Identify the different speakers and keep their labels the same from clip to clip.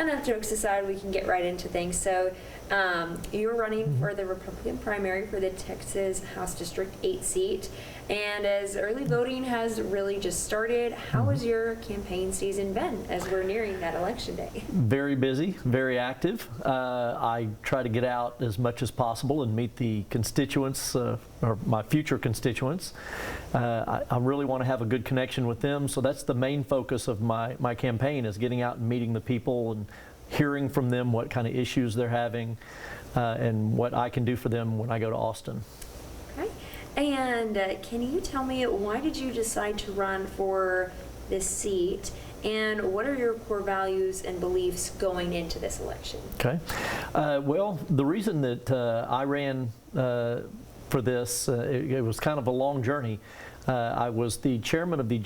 Speaker 1: enough jokes aside, we can get right into things. So you're running for the Republican primary for the Texas House District 8 seat. And as early voting has really just started, how has your campaign season been as we're nearing that election day?
Speaker 2: Very busy, very active. I try to get out as much as possible and meet the constituents, or my future constituents. I really want to have a good connection with them, so that's the main focus of my campaign, is getting out and meeting the people and hearing from them what kind of issues they're having and what I can do for them when I go to Austin.
Speaker 1: Okay. And can you tell me, why did you decide to run for this seat, and what are your core values and beliefs going into this election?
Speaker 2: Okay. Well, the reason that I ran for this, it was kind of a long journey. I was the chairman of the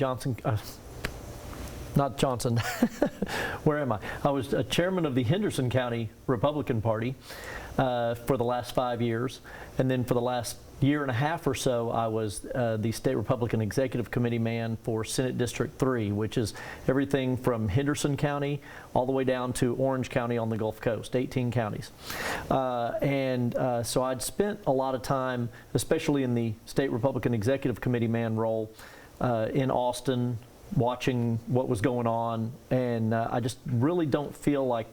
Speaker 2: where am I? I was a chairman of the Henderson County Republican Party for the last 5 years, and then for the last year and a half or so, I was the State Republican Executive Committee man for Senate District 3, which is everything from Henderson County all the way down to Orange County on the Gulf Coast, 18 counties. So I'd spent a lot of time, especially in the State Republican Executive Committee man role, in Austin, watching what was going on, and I just really don't feel like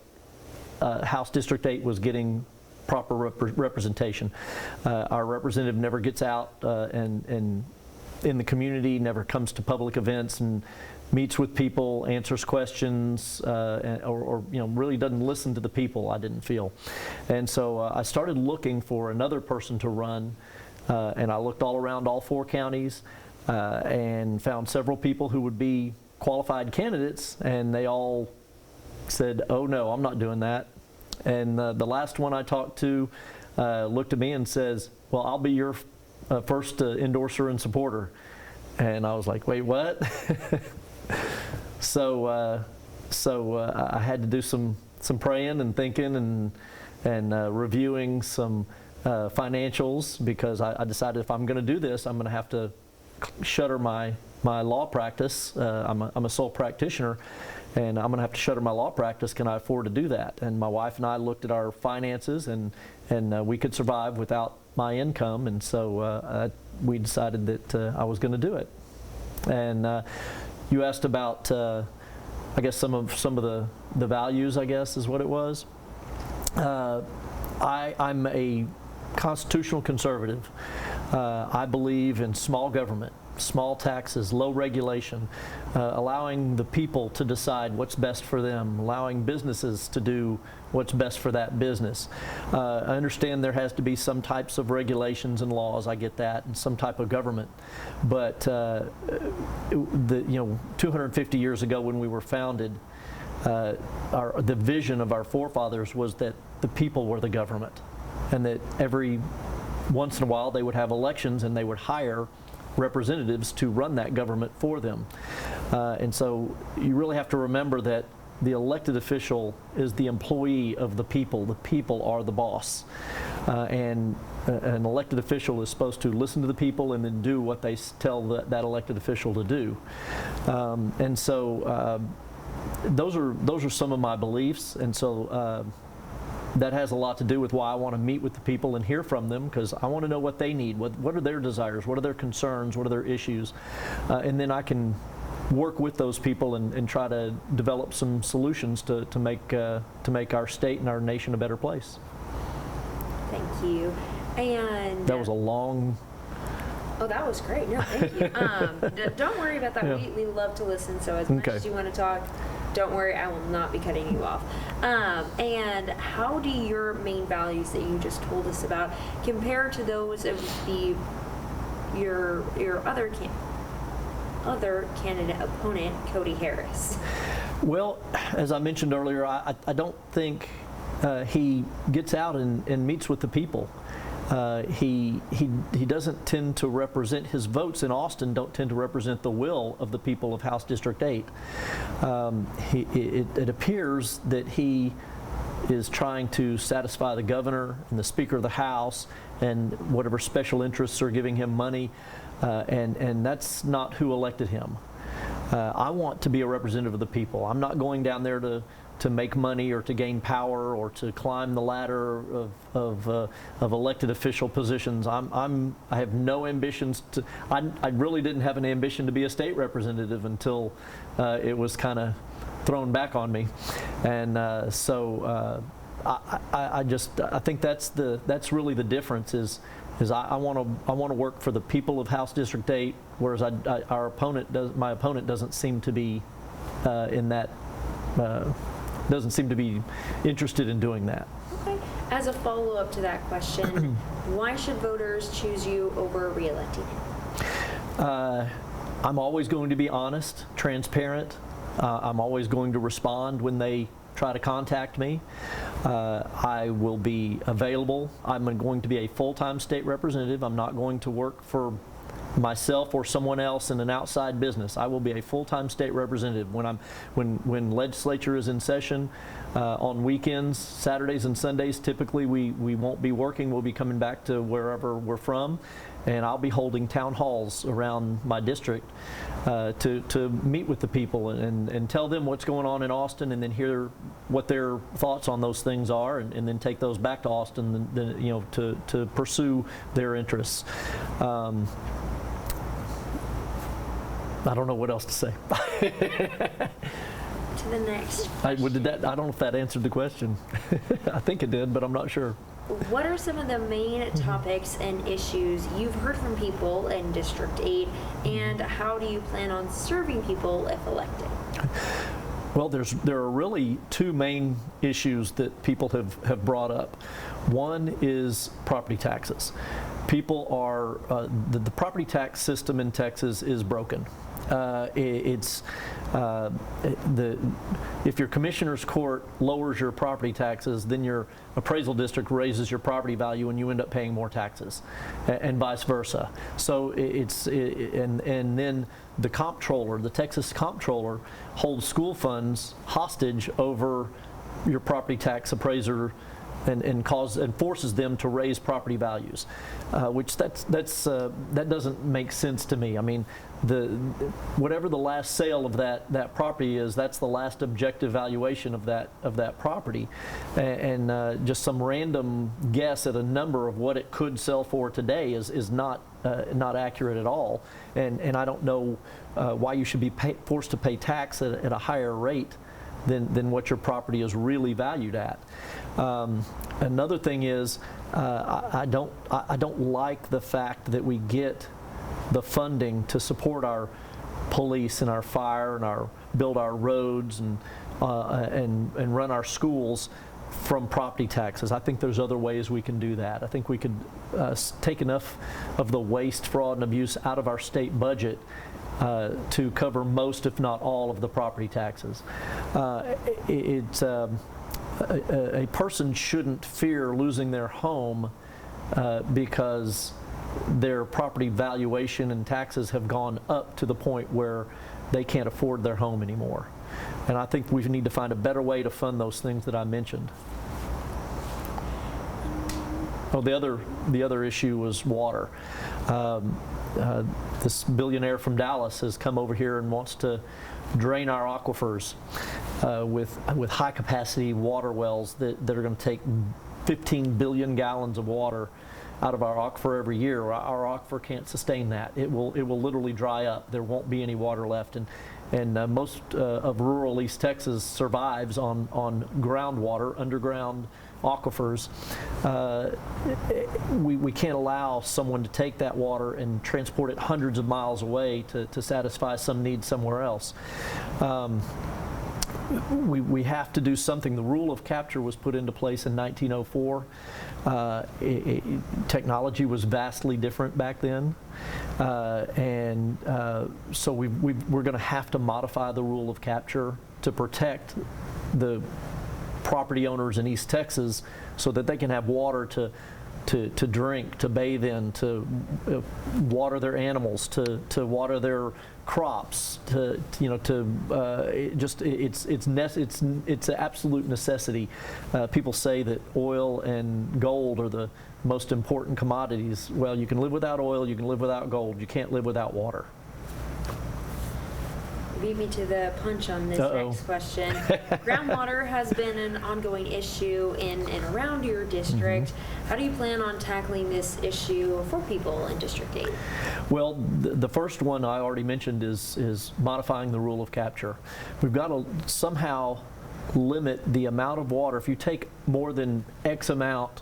Speaker 2: House District 8 was getting proper representation. Our representative never gets out and in the community, never comes to public events and meets with people, answers questions, or really doesn't listen to the people, I didn't feel. And so I started looking for another person to run, and I looked all around all 4 counties and found several people who would be qualified candidates, and they all said, "Oh no, I'm not doing that." And the last one I talked to looked at me and says, "Well, I'll be your first endorser and supporter." And I was like, "Wait, what?" So I had to do some praying and thinking and reviewing some financials, because I decided if I'm going to do this, I'm going to have to shutter my law practice. I'm a sole practitioner, and I'm going to have to shutter my law practice. Can I afford to do that? And my wife and I looked at our finances, and we could survive without my income, and so we decided that I was going to do it. And you asked about, I guess, some of the values, I guess, is what it was. I'm a constitutional conservative. I believe in small government, small taxes, low regulation, allowing the people to decide what's best for them, allowing businesses to do what's best for that business. I understand there has to be some types of regulations and laws, I get that, and some type of government. But 250 years ago when we were founded, the vision of our forefathers was that the people were the government, and that every once in a while they would have elections and they would hire representatives to run that government for them. And so you really have to remember that the elected official is the employee of the people. The people are the boss. And an elected official is supposed to listen to the people and then do what they tell that elected official to do. And so those are some of my beliefs. And so that has a lot to do with why I want to meet with the people and hear from them, because I want to know what they need, what are their desires, what are their concerns, what are their issues, and then I can work with those people and try to develop some solutions to make our state and our nation a better place.
Speaker 1: Thank you. And
Speaker 2: that was a long.
Speaker 1: Oh, that was great. No, thank you. Don't worry about that. Yeah. We love to listen, so as much as you want to talk, don't worry, I will not be cutting you off. And how do your main values that you just told us about compare to those of your other candidate opponent, Cody Harris? Well,
Speaker 2: as I mentioned earlier, I don't think he gets out and meets with the people. He doesn't tend to represent, his votes in Austin don't tend to represent the will of the people of House District 8. It appears that he is trying to satisfy the governor and the Speaker of the House and whatever special interests are giving him money, and that's not who elected him. I want to be a representative of the people. I'm not going down there to to make money or to gain power or to climb the ladder of elected official positions. I have no ambitions to. I really didn't have an ambition to be a state representative until it was kind of thrown back on me, and I think that's really the difference is I want to work for the people of House District 8, whereas my opponent doesn't seem to be in that. Doesn't seem to be interested in doing that.
Speaker 1: Okay. As a follow-up to that question, why should voters choose you over re-electing him?
Speaker 2: I'm always going to be honest, transparent. I'm always going to respond when they try to contact me. I will be available. I'm going to be a full-time state representative. I'm not going to work for myself or someone else in an outside business. I will be a full-time state representative when legislature is in session on weekends, Saturdays and Sundays. Typically we won't be working. We'll be coming back to wherever we're from, and I'll be holding town halls around my district to meet with the people and tell them what's going on in Austin, and then hear what their thoughts on those things are, and then take those back to Austin, to pursue their interests. I don't know what else to say.
Speaker 1: To the next question.
Speaker 2: I don't know if that answered the question. I think it did, but I'm not sure.
Speaker 1: What are some of the main topics and issues you've heard from people in District 8, and how do you plan on serving people if elected?
Speaker 2: Well, there are really two main issues that people have brought up. One is property taxes. People are, the property tax system in Texas is broken. If your commissioner's court lowers your property taxes, then your appraisal district raises your property value, and you end up paying more taxes, and vice versa. So and then the comptroller, the Texas comptroller, holds school funds hostage over your property tax appraiser, and forces them to raise property values, which that doesn't make sense to me. I mean, whatever the last sale of that property is, that's the last objective valuation of that property, and just some random guess at a number of what it could sell for today is not accurate at all, and I don't know why you should be forced to pay tax at a higher rate than what your property is really valued at. Another thing is, I don't like the fact that we get the funding to support our police and our fire and build our roads and run our schools from property taxes. I think there's other ways we can do that. I think we could take enough of the waste, fraud, and abuse out of our state budget to cover most, if not all, of the property taxes. A person shouldn't fear losing their home because their property valuation and taxes have gone up to the point where they can't afford their home anymore. And I think we need to find a better way to fund those things that I mentioned. Oh, the other issue was water. This billionaire from Dallas has come over here and wants to drain our aquifers with high capacity water wells that are going to take 15 billion gallons of water out of our aquifer every year. Our aquifer can't sustain that. It will literally dry up. There won't be any water left, and most of rural East Texas survives on groundwater, underground aquifers. We can't allow someone to take that water and transport it hundreds of miles away to satisfy some need somewhere else. We have to do something. The rule of capture was put into place in 1904. Technology was vastly different back then, so we're going to have to modify the rule of capture to protect the property owners in East Texas so that they can have water to drink, to bathe in, to water their animals, to water their crops, it's an absolute necessity. People say that oil and gold are the most important commodities. Well, you can live without oil, you can live without gold, you can't live without water.
Speaker 1: beat me to the punch on this next question. Groundwater has been an ongoing issue in and around your district. How do you plan on tackling this issue for people in District 8?
Speaker 2: Well, the first one I already mentioned is modifying the rule of capture. We've got to somehow limit the amount of water. If you take more than X amount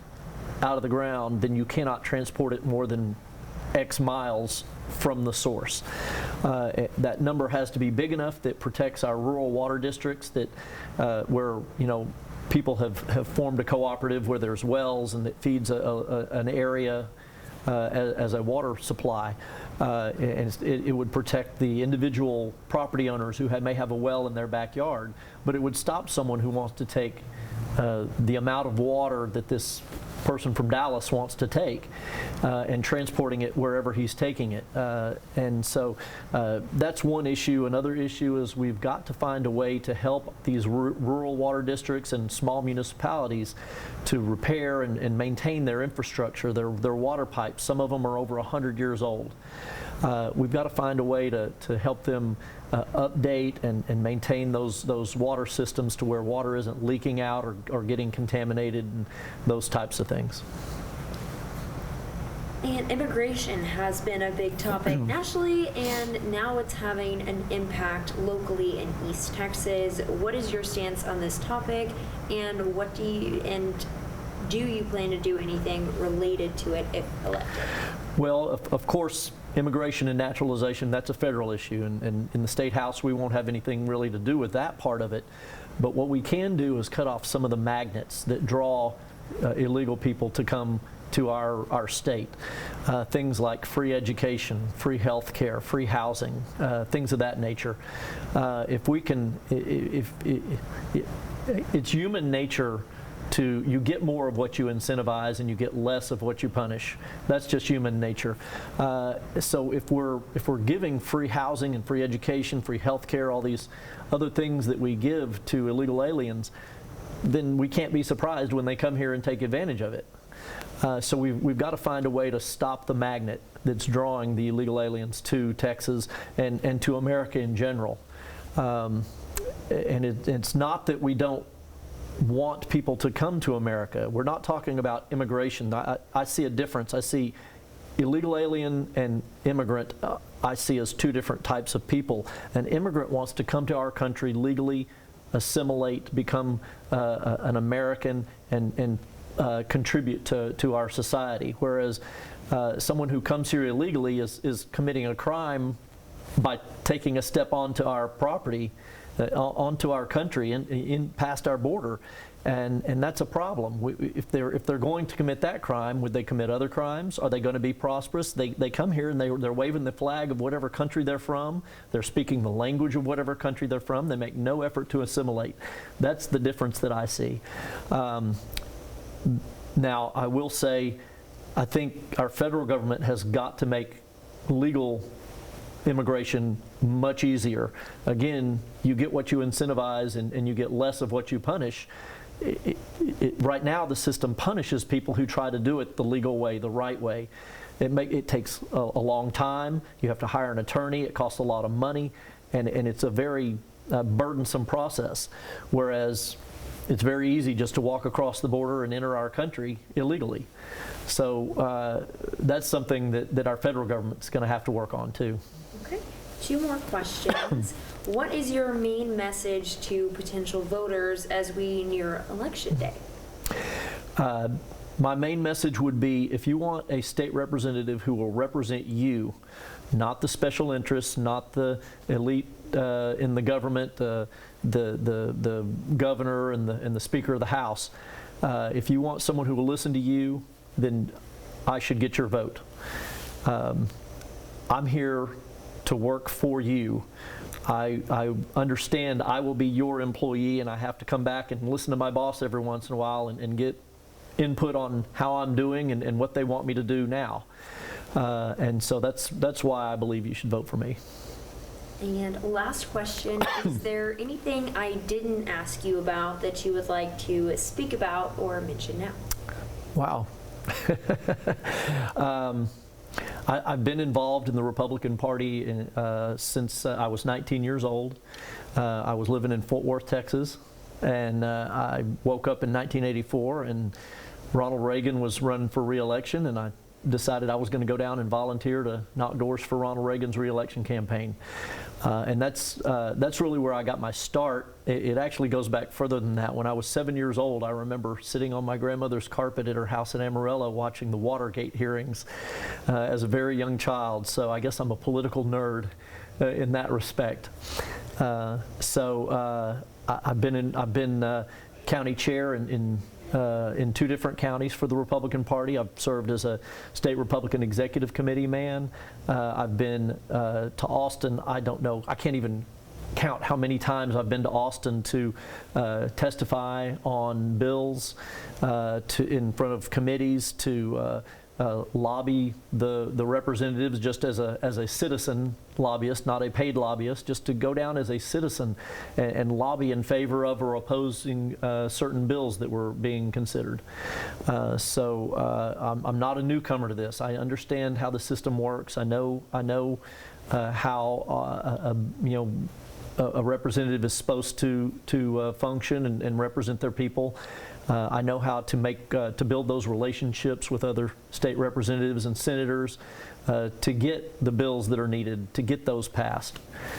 Speaker 2: out of the ground, then you cannot transport it more than X miles from the source. That number has to be big enough that protects our rural water districts, that where people have formed a cooperative where there's wells and it feeds an area as a water supply. And it would protect the individual property owners who may have a well in their backyard, but it would stop someone who wants to take the amount of water that this person from Dallas wants to take and transporting it wherever he's taking it. And so that's one issue. Another issue is we've got to find a way to help these rural water districts and small municipalities to repair and maintain their infrastructure, their water pipes. Some of them are over 100 years old. We've got to find a way to help them update and maintain those water systems to where water isn't leaking out or getting contaminated and those types of things.
Speaker 1: And immigration has been a big topic nationally, and now it's having an impact locally in East Texas. What is your stance on this topic, and do you plan to do anything related to it if elected?
Speaker 2: Well, of course, immigration and naturalization, that's a federal issue, and in the State House we won't have anything really to do with that part of it. But what we can do is cut off some of the magnets that draw illegal people to come to our state. Things like free education, free health care, free housing, things of that nature. If we can, it's human nature you get more of what you incentivize and you get less of what you punish. That's just human nature. So if we're giving free housing and free education, free health care, all these other things that we give to illegal aliens, then we can't be surprised when they come here and take advantage of it. So we've got to find a way to stop the magnet that's drawing the illegal aliens to Texas and to America in general. And it's not that we don't want people to come to America. We're not talking about immigration. I see a difference. I see illegal alien and immigrant, I see as two different types of people. An immigrant wants to come to our country legally, assimilate, become an American, and contribute to our society. Whereas someone who comes here illegally is committing a crime by taking a step onto our property, onto our country, in past our border, and that's a problem. If they're going to commit that crime, would they commit other crimes? Are they going to be prosperous? They come here and they're waving the flag of whatever country they're from. They're speaking the language of whatever country they're from. They make no effort to assimilate. That's the difference that I see. Now, I will say, I think our federal government has got to make legal immigration much easier. Again, you get what you incentivize and you get less of what you punish. Right now, the system punishes people who try to do it the legal way, the right way. It takes a long time. You have to hire an attorney. It costs a lot of money, and it's a very burdensome process. Whereas it's very easy just to walk across the border and enter our country illegally. So that's something that our federal government's going to have to work on too.
Speaker 1: Okay, 2 more questions. What is your main message to potential voters as we near Election Day?
Speaker 2: My main message would be, if you want a state representative who will represent you, not the special interests, not the elite in the government, the governor and the Speaker of the House. If you want someone who will listen to you, then I should get your vote. I'm here to work for you. I understand I will be your employee, and I have to come back and listen to my boss every once in a while and get input on how I'm doing and what they want me to do now. And so that's why I believe you should vote for me.
Speaker 1: And last question, is there anything I didn't ask you about that you would like to speak about or mention now?
Speaker 2: Wow. I've been involved in the Republican Party since I was 19 years old. I was living in Fort Worth, Texas, and I woke up in 1984, and Ronald Reagan was running for re-election, and I decided I was going to go down and volunteer to knock doors for Ronald Reagan's re-election campaign. And that's really where I got my start. It actually goes back further than that. When I was 7 years old, I remember sitting on my grandmother's carpet at her house in Amarillo watching the Watergate hearings as a very young child. So I guess I'm a political nerd in that respect. I've been county chair in 2 different counties for the Republican Party. I've served as a state Republican executive committee man. I've been to Austin. I don't know. I can't even count how many times I've been to Austin to testify on bills, in front of committees, to lobby the representatives just as a citizen lobbyist, not a paid lobbyist, just to go down as a citizen and lobby in favor of or opposing certain bills that were being considered. I'm not a newcomer to this. I understand how the system works. I know how a representative is supposed to function and represent their people. I know how to build those relationships with other state representatives and senators to get the bills that are needed, to get those passed.